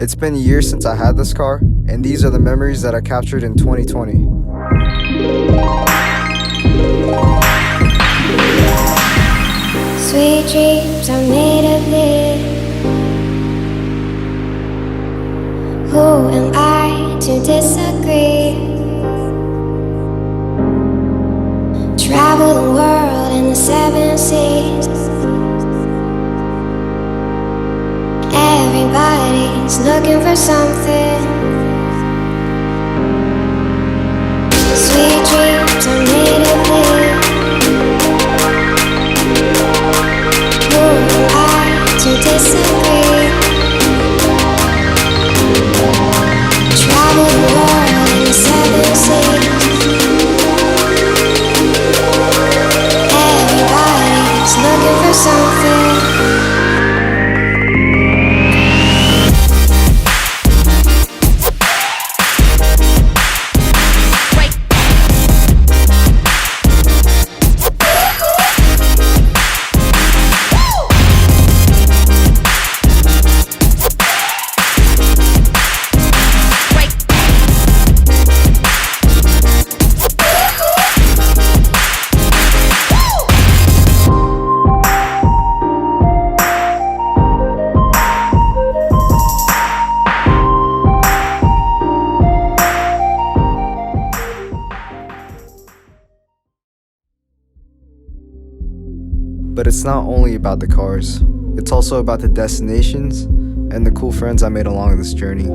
It's been a year since I had this car, and these are the memories that I captured in 2020. Sweet dreams are made of this. Who am I to disagree? Travel the world in the 7 seas. Everybody's looking for something. Sweet dreams are made of this. Who am I to disagree? Travel the world in the 7 seas. Everybody's looking for something. But it's not only about the cars, it's also about the destinations and the cool friends I made along this journey.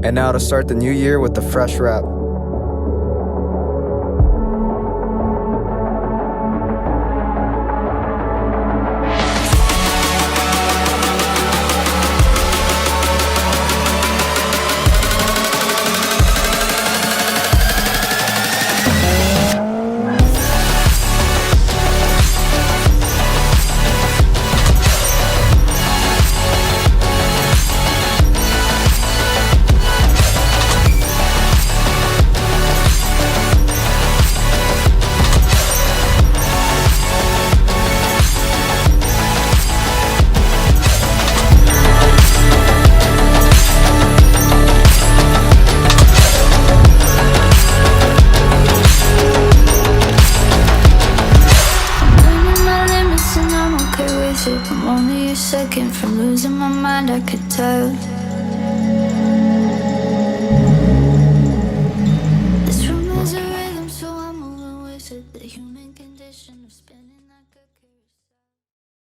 And now to start the new year with the fresh rap. I'm only a second from losing my mind, I could tell.